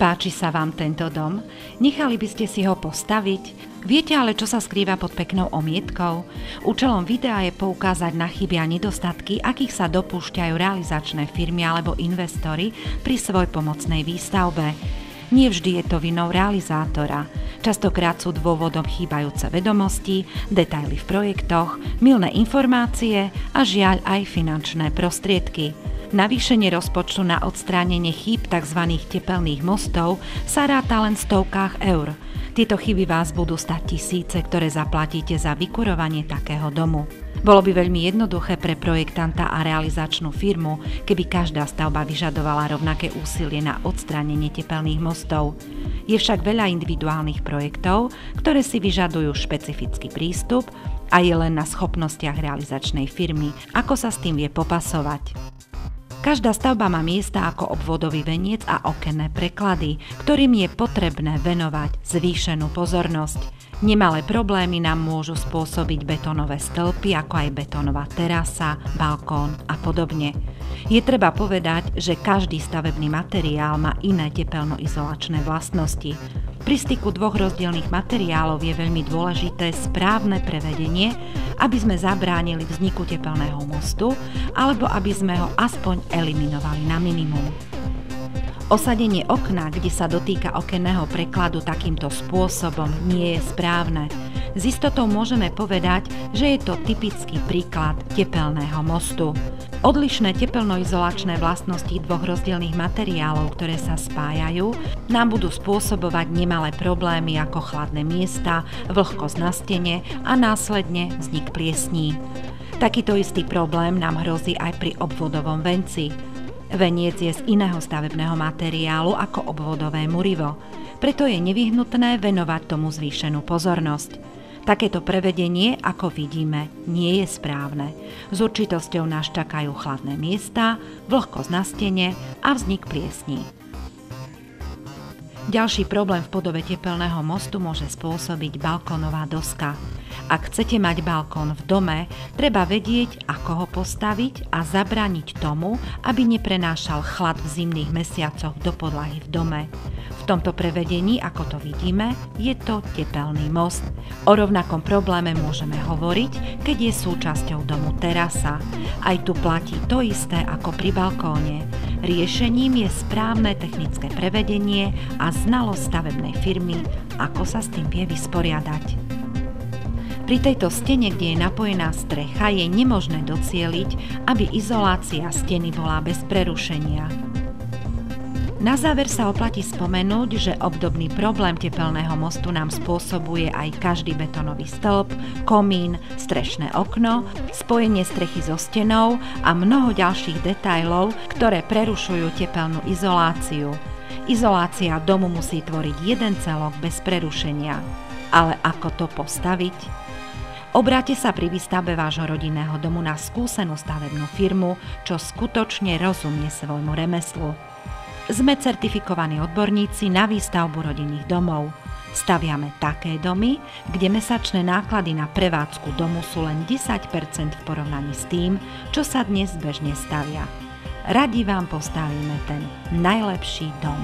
Páči sa vám tento dom? Nechali by ste si ho postaviť? Viete ale, čo sa skrýva pod peknou omietkou? Účelom videa je poukázať na chyby a nedostatky, akých sa dopúšťajú realizačné firmy alebo investori pri svojpomocnej výstavbe. Nie vždy je to vinou realizátora. Častokrát sú dôvodom chýbajúce vedomosti, detaily v projektoch, mylné informácie a žiaľ aj finančné prostriedky. Navýšenie rozpočtu na odstránenie chýb tzv. Tepelných mostov sa ráta len v stovkách eur. Tieto chyby vás budú stať tisíce, ktoré zaplatíte za vykurovanie takého domu. Bolo by veľmi jednoduché pre projektanta a realizačnú firmu, keby každá stavba vyžadovala rovnaké úsilie na odstránenie tepelných mostov. Je však veľa individuálnych projektov, ktoré si vyžadujú špecifický prístup a je len na schopnostiach realizačnej firmy, ako sa s tým vie popasovať. Každá stavba má miesta ako obvodový veniec a okenné preklady, ktorým je potrebné venovať zvýšenú pozornosť. Nemalé problémy nám môžu spôsobiť betónové stĺpy, ako aj betónová terasa, balkón a podobne. Je treba povedať, že každý stavebný materiál má iné tepelnoizolačné vlastnosti. Pri styku dvoch rozdielnych materiálov je veľmi dôležité správne prevedenie, aby sme zabránili vzniku tepelného mostu alebo aby sme ho aspoň eliminovali na minimum. Osadenie okna, kde sa dotýka okenného prekladu takýmto spôsobom, nie je správne. S istotou môžeme povedať, že je to typický príklad tepelného mostu. Odlišné tepelnoizolačné vlastnosti dvoch rozdielnych materiálov, ktoré sa spájajú, nám budú spôsobovať nemalé problémy ako chladné miesta, vlhkosť na stene a následne vznik pliesní. Takýto istý problém nám hrozí aj pri obvodovom venci. Veniec je z iného stavebného materiálu ako obvodové murivo, preto je nevyhnutné venovať tomu zvýšenú pozornosť. Takéto prevedenie, ako vidíme, nie je správne. S určitosťou nás čakajú chladné miesta, vlhkosť na stene a vznik pliesní. Ďalší problém v podobe tepelného mostu môže spôsobiť balkónová doska. Ak chcete mať balkón v dome, treba vedieť, ako ho postaviť a zabrániť tomu, aby neprenášal chlad v zimných mesiacoch do podlahy v dome. V tomto prevedení, ako to vidíme, je to tepelný most. O rovnakom probléme môžeme hovoriť, keď je súčasťou domu terasa. Aj tu platí to isté ako pri balkóne. Riešením je správne technické prevedenie a znalosť stavebnej firmy, ako sa s tým vie vysporiadať. Pri tejto stene, kde je napojená strecha, je nemožné docieliť, aby izolácia steny bola bez prerušenia. Na záver sa oplatí spomenúť, že obdobný problém tepelného mostu nám spôsobuje aj každý betónový stĺp, komín, strešné okno, spojenie strechy so stenou a mnoho ďalších detailov, ktoré prerušujú tepelnú izoláciu. Izolácia domu musí tvoriť jeden celok bez prerušenia. Ale ako to postaviť? Obráťte sa pri výstavbe vášho rodinného domu na skúsenú stavebnú firmu, čo skutočne rozumie svojmu remeslu. Sme certifikovaní odborníci na výstavbu rodinných domov. Staviame také domy, kde mesačné náklady na prevádzku domu sú len 10% v porovnaní s tým, čo sa dnes bežne stavia. Radi vám postavíme ten najlepší dom.